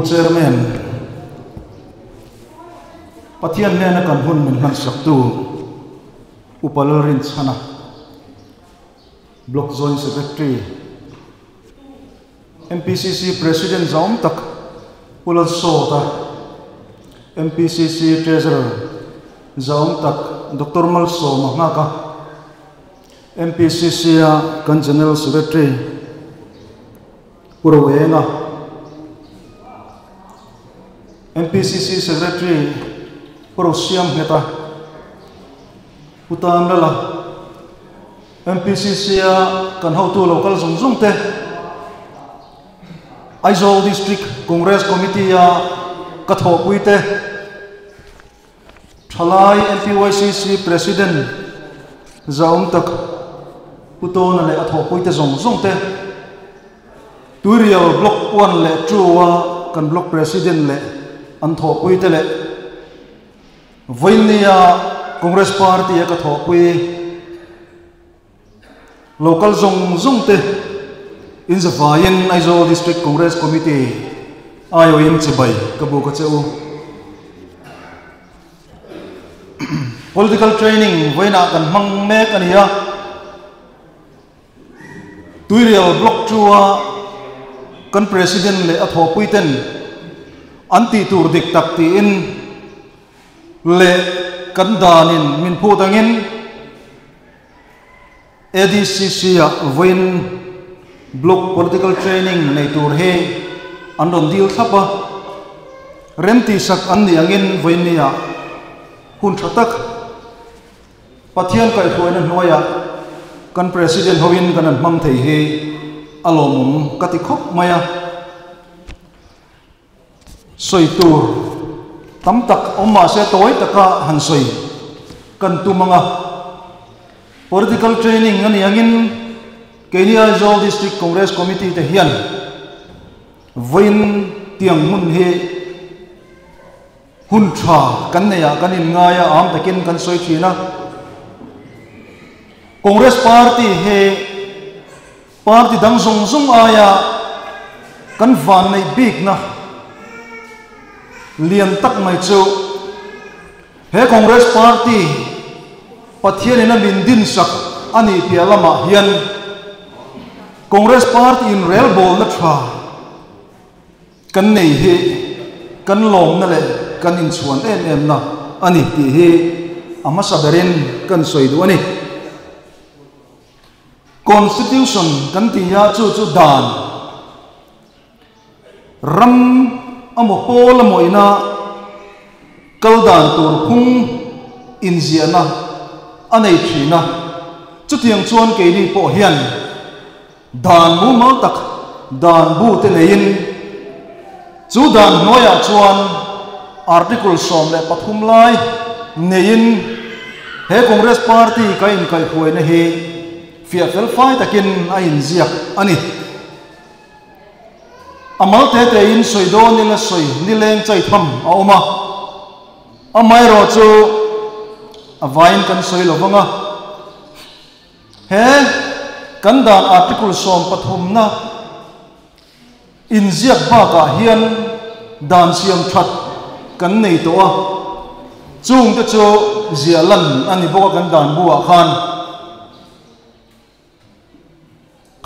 Chairman Pathian Nena kan hun min han saktu Upalarin Chana Block Zone Secretary MPCC President Zaum Tak Ulan Sota, MPCC Treasurer Zaum Tak Dr. Malso Mahnaka, MPCC kan General Secretary Purawenga, MPCC Secretary Purosiam Heta Utan Lala, MPCC kan Hautu Local Zungzung Te Aizawl District Congress Committee Katho Puite Thalai MPYCC President Zaum Tak Putona le Atho Puite Zungzung Te Turial Block 1 le Chua kan Block President le Antho Puite le Vainia Congress Party Katho Pui Local Zungzung Te in the Vayan Aizawl District Congress Committee ayo in Chibai Kabu Kacheu political training Vaina kan Mang Mek Ania Turial Block Chua kan President le Atho Puiten anti tur dik takti in le kan danin min putangin ADCC Vain Block political training nei tur he andon deal thapa renti sak an ni angin Vainia hun thatak pathian kai thoina hnoya kan president hoin kan mang thei he alom kati khop maya soitur tamtak oma se toy taka hansoi kan tumanga political training ani angin Kenya Aizawl District Congress Committee te hian Vain tiang mun he hun tha kan neya kanin ngaya am takin kan soi thina Congress Party he party dang zung aya kan van nei big na lian tak mai chu he Congress Party pathian ina min din sak ani pialama hian Congress Party in real ball na tha kan nei he kan lom na le kan in chuan em na ani ti he ama saberin kan soidu ani constitution kan ti ya chu dan ram amo pol amo ina kal dan tur phung in ziana anei thina chu tiang chuan ke ni po hian dan bu mal tak dan bu te lein chu dan noya chuan article som le pathum lai nein he Congress Party kain kai huai na he fiafel fai takin a in ziak ani amal te te in soido ni la soi ni leng chai tham a oma amai ro chu avain kan soi lovanga he kan dan article som pathum na in ziak ba ka hian dan siam that kan nei to a chung te chu zialan ani boka kan dan buwa khan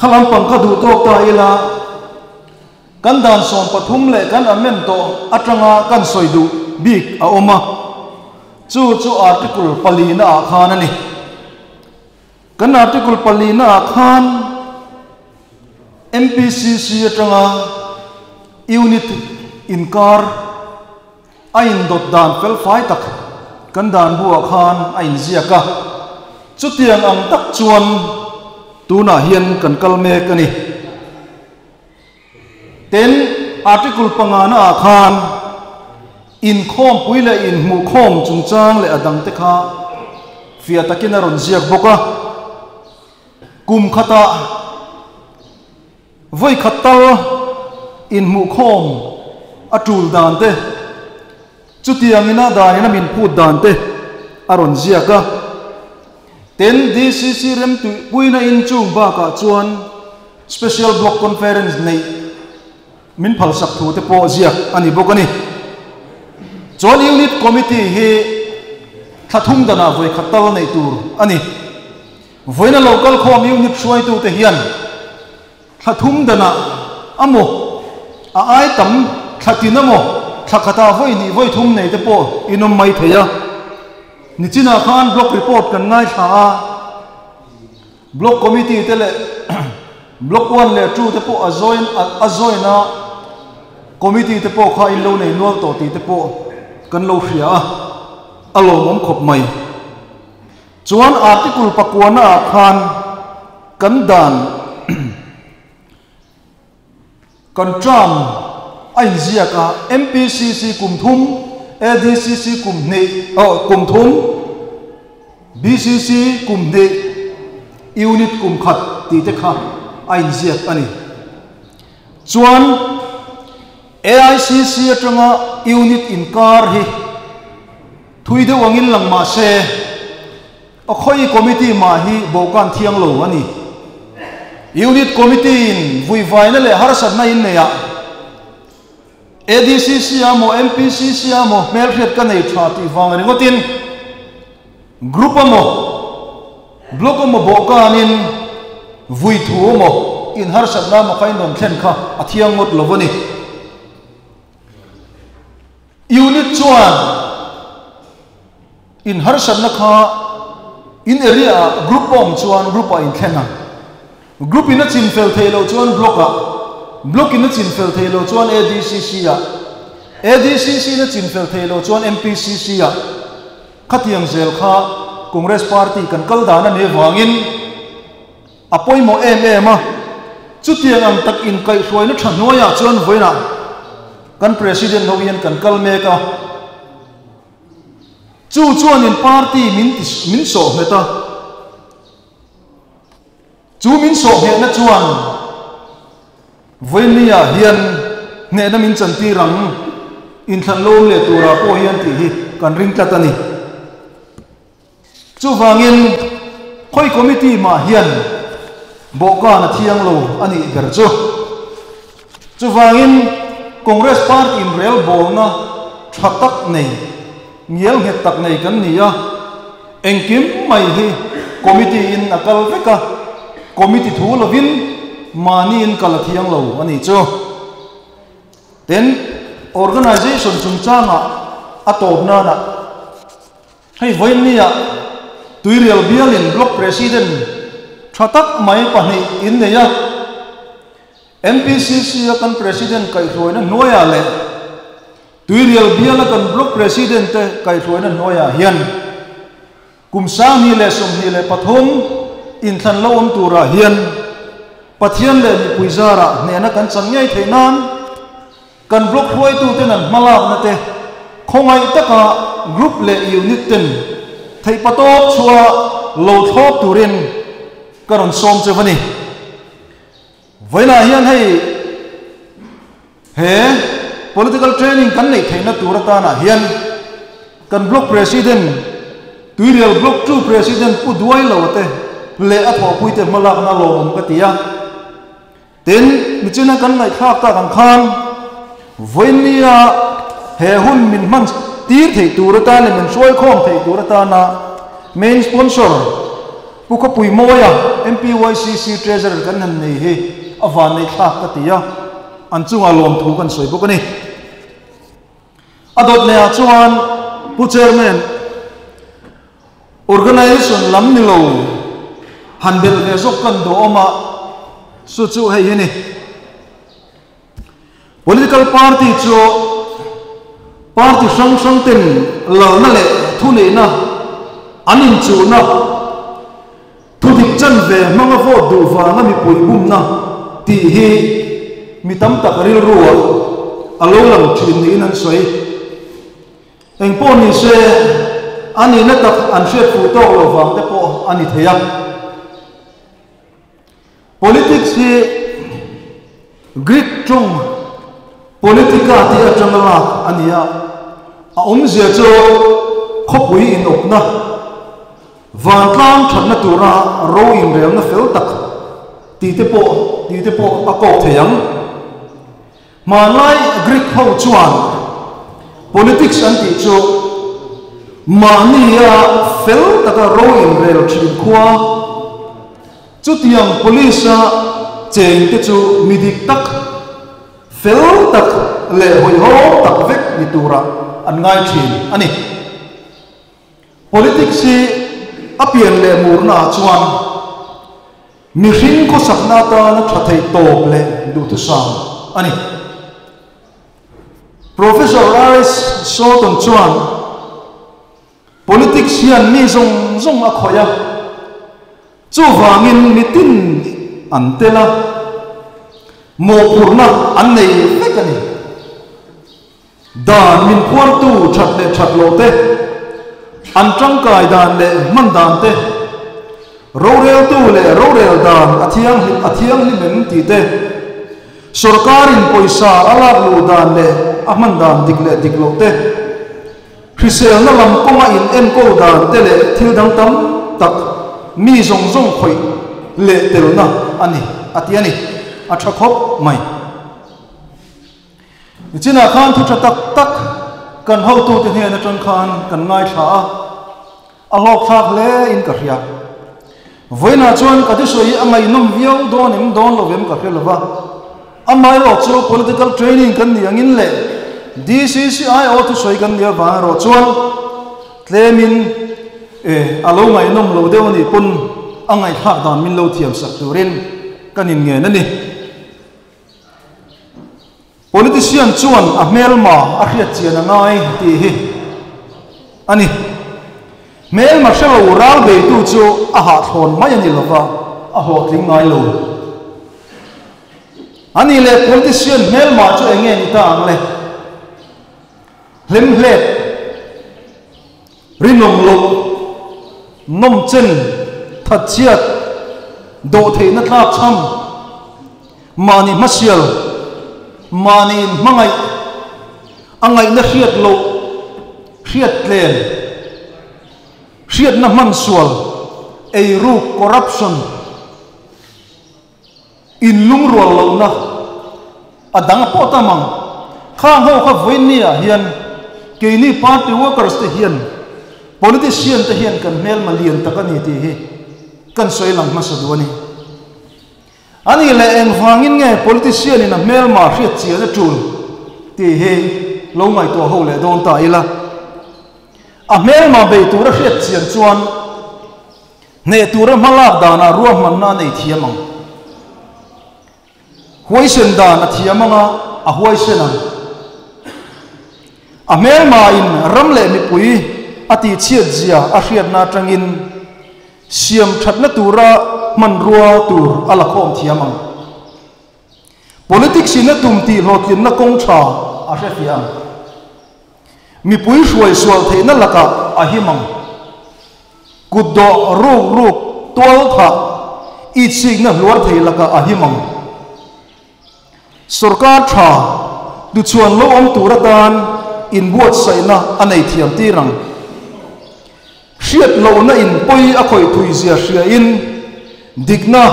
khalam pang ka du tok ta ila kan dan som pathum le kan amen to atanga kan soidu big a oma chu article palina khan ani kan article palina khan MPCC atanga unit inkar ain dot dan fel fai tak kan dan buwa khan ain ziaka chutiang ang tak chuan tuna hian kan kalme kani ten article pangana khan in khom puila in mu khom chungchang le adang te kha fia takina ron ziak boka kum khata voi khatal in mu khom atul dan te chutiang ina dan ina min put dan te aron ziaka ten DCC rem tu puina in chung ba ka chuan special block conference nei min phal sak thu te po ziak ani bokani chuan unit committee he thathum dana voi khatal nei tur ani voina local khom unit suai tu te hian thathum dana amo ai tam thatin amo thakata voi ni voi thum nei te po inom mai theya ni china khan block report kan ngai tha block committee te le block 1 le 2 te po azoina committee te po kha in lo nei nual to ti te po kan lo hria alo mom khop mai chuan article pakwana khan kan dan kan tram ain zia ka MPCC kum thum ADCC kum nei kum thum BCC kum nei unit kum khat ti te kha ain zia ani chuan AICC atanga unit inkar hi thui de wangin langma se akhoi committee ma hi bokan thiang lo ani unit committee in vui vai na le har sat na in ne ya ADCC amo MPCC amo melret ka nei tha ti wang ri ngotin group amo block amo bokan in vui thu amo in har sat na ma kain dom thlen kha athiang ngot lovani unit chuan in har sat na kha in area group om chuan group a in thlena group in a chin fel thelo chuan block in a chin fel thelo chuan ADCC na chin fel thelo chuan MPCC ya khatiang zel kha Congress party kan kal dana ne wangin apoi mo ma chutiang ang tak in kai hloi na thanoya chuan voina kan president hoian kan kal me ka chuan in party min so meta chu min so he na chuan voinia hian ne na min chanti rang in than lo le tura po hian ti hi kan ring tlatani chu wangin khoi committee ma hian boka na thiang lo ani ber chu wangin Congress party in real bol na thatak nei nghiel nge tak nei kan nia engkim mai hi committee in akal veka committee thu lovin mani in kala thiang lo ani chu then organization chungchanga atobna na hei voinia tuirial bialin block president thatak mai pani in neya MPCC kan president kai hloina noya le tuirial biala kan block president te kai hloina noya hian kumsang ni le som ni le pathum in than lo om tura hian pathian le ni puizara ne na kan changngai theinan kan block hoi tu te nan malak na te khongai taka group le unit ten thei patok chua lo thop turin karon som chewani voina hian he political training kan nei theina turata na hian kan block president tuirial block 2 president pu duai lote le a tho puite malak na lo om ka tia ten michina kan nai thak ta kan khan voinia he hun min man tir thei turata le min soi khom thei turata na main sponsor pu ko pui moya MPYCC treasurer kan han nei he avan nei thak ka tia an chunga lom thu kan soi bok ani adot le a chuan pu chairman organization lam ni lo hanbel le zok kan do oma su chu hei ni political party chu party sang ten lo na le thu nei na anin chu na thu dik chan ve manga vo du wa na mi pui bum na ti hi mi tam tak ril ruwa alo lam thin ni nan soi eng po ni se ani na tak an shet fu to lo wang te po ani theya politics hi Greek chung politica ti atangala ania a zia cho khopui in opna van tlang thatna tura ro in rel na fel tak ti te po a ko theyang manai Greek ho chuan politics an ti chu mania fel taka ro in rel thin khwa chu tiang police cheng te chu midik tak fel tak le hoi ho tak vek ni tura an ngai thin ani politics si apian le murna chuan mi hring ko sakna ta na thathei top le du tu sam ani Professor Aris Soton chuan politics hian mi zong a khoya chu wangin mitin antela mo purna an nei fekani dan min puan tu that lo te an tangkai dan le man dan te rorel tu le rorel dan athiang li mem ti te sarkarin poisa ala lu dan le aman dan diklo te Chrisel na lam konga in en ko dan te le thil dang tam tak mi zong khoi le tel na ani atiani acha khop mai china khan thu tak kan ho tu te na tang khan kan ngai tha a lok thak le in ka ria voina chuan ka ti soi angai nom viau don em don lo vem ka khelawa amai ro chu political training kan ni angin le DCCI o tu soi kan dia ba ro chuan tlemin alo ngai nom lo deu ni pun angai thak dan min lo thiam sak turin kanin nge na ni politician chuan a melma a hriat chian angai ti hi ani melma shalo ral be tu chu a ha thon mai ani lova a ho tling ngai lo ani le politician melma chu enge ni ta ang le hlem hlet rinong lo nom chen that chiat do the na tlak cham mani masial mani mangai angai na hriat lo hriat tlen hriat na man sual ei ru corruption in lung rual lo na adang po tamang khang ho kha voinia hian keini party workers te hian politician te hian kan mel malian takani ti hi kan soi lang ma saduani ani le eng wangin nge politician in a mel ma hriat chia na tul ti he lo ngai to ho le don ta ila a mel ma be tu ra hriat chian chuan ne tu ra malak dana ruam man na nei thiamang huaisen dan a thiamanga a huaisen a mel ma in ramle mi pui ati chiat zia a hriat na tangin siam thatna tura man rua tur ala khom thiamang politics in a tumti lotlin na kong tha a hrefiam mi pui hruai sual theina laka a himang kuddo ruk tol tha i ching na luar thei laka a himang sarkar tha du chuan lo om tura dan in buat saina anei thiam tirang hriat lo na in poi a khoi thui zia hria in dikna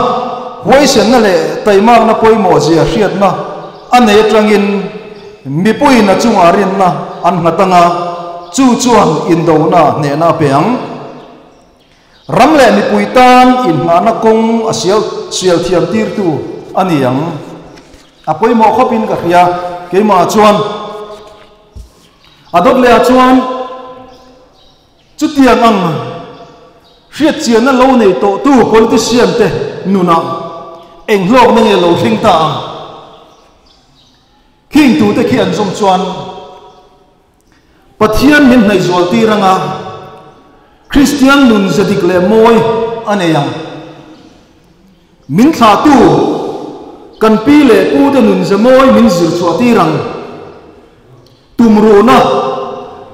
hoisen na le taimak na poi mo zia hriat na anei tangin mi pui na chunga rin na an ngatanga chu chuan in do na ne na peang ramle mi pui tan in na kong asial sial thiam tir tu aniang apoi mo khopin ka khia keima chuan adot le chuan chutiang ang hriat chian na lo nei to tu politician te nuna eng hlok na nge lo hling ta king tu te khian zong chuan pathian min nei zol ti ranga Christian nun zadik le moi aneyang min tha tu kan pi le pu te nun zamoi min zir chua ti rang tumru na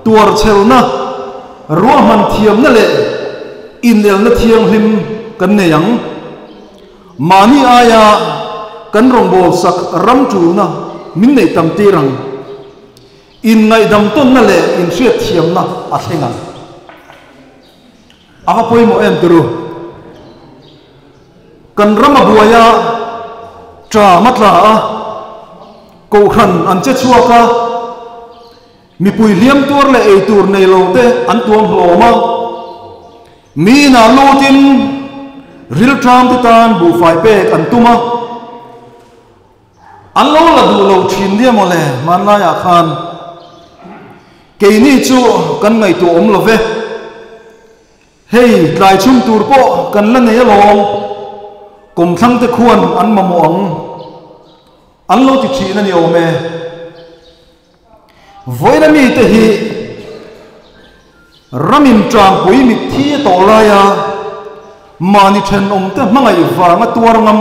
tuar chel na ruwa man thiam na le inel na thiang hlim kan ne yang mani aya kan rong bol sak ram tu na min nei tam ti rang in ngai dam ton na le in hriat thiam na a thenga aka poi mo em turu kan rama buaya tra matla a ko khan an che chuaka mi pui liam tur le ei tur nei lo te an tuam hloma mi na lutin ril tram ti tan bu fai pe kan tuma an lo la du lo thin dia mo le man la ya khan ke ni chu kan ngai tu om lo ve hei tlai chum tur po kan la nei lo kum thang te khuan an ma mo ang an lo ti thi na ni o me voina mi te hi ramin trang pui mi thi to la ya mani then om te mangai wa nga tuar ngam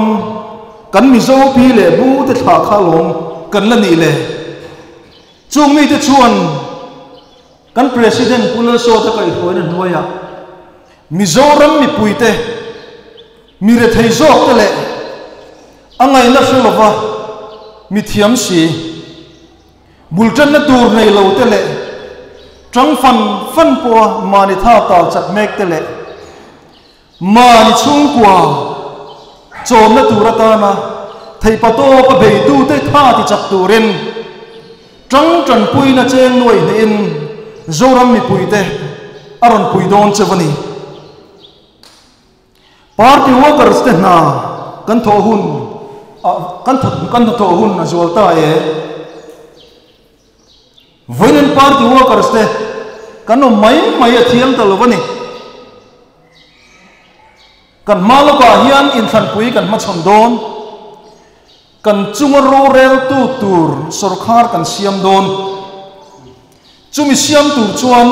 kan mi zo pi le bu te tha kha lom kan la ni le chung mi te chuan kan president pula so ta kai hoi na noya mizoram mi pui te mi re thei zo te le angai na philova mi thiam si bultan na tur nei lo te le trăng fan po mani tha ta chat mek te le mani chung kwa chom na turata na thei pato pa bei tu te tha ti chak turin trăng trần pui na cheng nuai ne in zoram mi pui te aron pui don chawani party workers te na kan tho hun kan tho hun na zolta e voinen party workers te kanu mai athiam ta lovani kan maloka hian in than pui kan ma chon don kan chungro rel tu tur sarkar kan siam don chumi siam tur chuan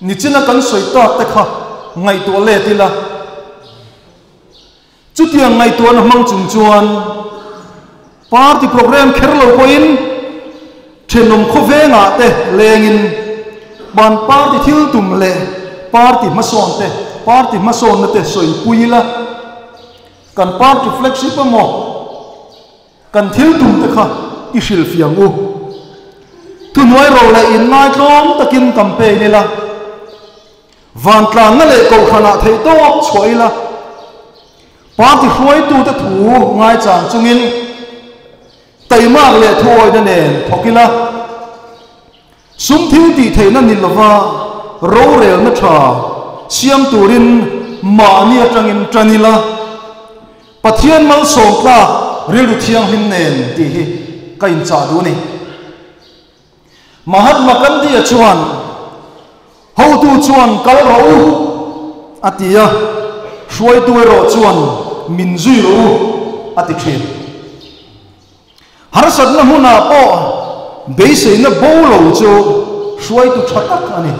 ni china kan soita te kha ngai to le tila chutiang ngai to na mang chung chuan party program kherlo koin thenom khovenga te lengin ban party thil tum le party mason te party mason na te soi puila kan party flagship mo kan thil tum te kha ishil fiang u tu noi ro la in nai tlom takin campaign ni la van tlang na le ko khana thei to choi la party khoi tu te thu ngai chang chungin taimak le thoi na nen thokila sum thiu ti theina ni lova ro rel na tha siam turin ma ni atangin tranila pathian mal songla rilu thiang hin nen ti hi kain cha du ni mahatma gandhi chuan ho tu chuan kal ro atia shoi tu ro chuan min zui ro ati thin har sat na huna po beise na bolo chu shoi tu thatak ani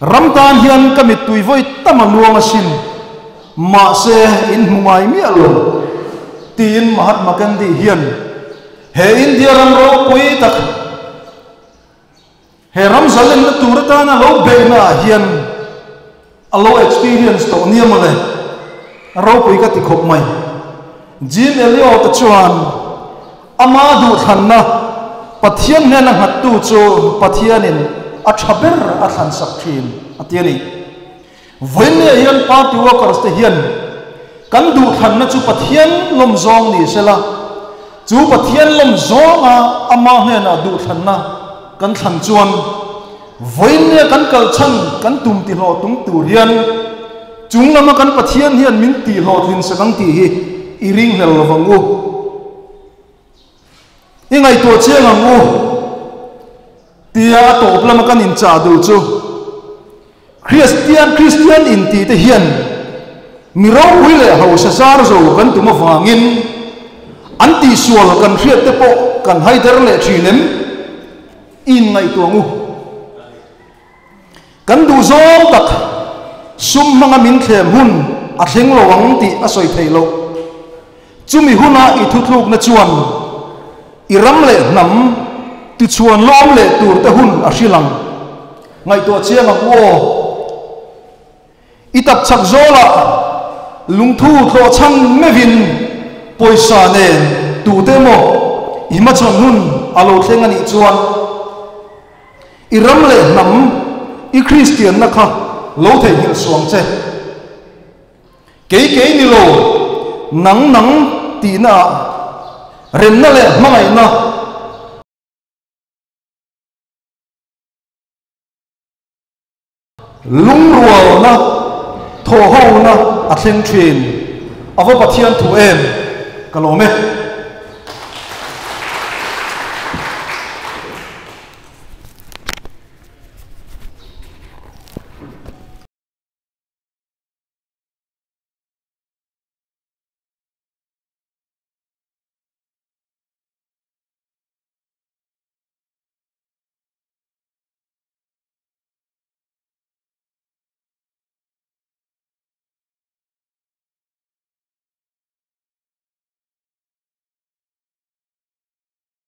ramtan hian kamit tui voi tamaluang asin ma se in humai mi alo tin mahatma gandhi hian he india ram ro pui tak he ram zalen na turata na lo be na hian alo experience to niamale ro pui ka ti khop mai jin elio ta chuan ama du thanna pathian ne na hatu chu pathianin a thaber a than sak thin atiani voine hian party workers te hian kan du thanna chu pathian lom zong ni sela chu pathian lom zonga ama ne na du thanna kan than chuan voine kan kal chan kan tum ti lo tung tu rian chung lama kan pathian hian min ti lo thin sakang ti hi iring hel wangu ingai to chengangu tia to plama kan in cha du chu christian in ti te hian miro huile ho sa sar zo kan tuma wangin anti sual kan hriat te po kan haider le thinem in ngai to ngu kan du zom tak sum manga min thlem hun a thleng lo wang ti a soi theilo chumi huna I thuthluk na chuan iram le nam ti chuan lom le tur te hun a hrilang ngai to chiang a wo itap chak zola lungthu tho chang mevin poisa nen tu te mo ima chon hun alo thleng ani chuan iram le nam I christian na kha lo thei hil suang che ke ni lo nang ti na ren na le mangai na lung rual na tho ho na a thleng thin ava pathian thu em kalome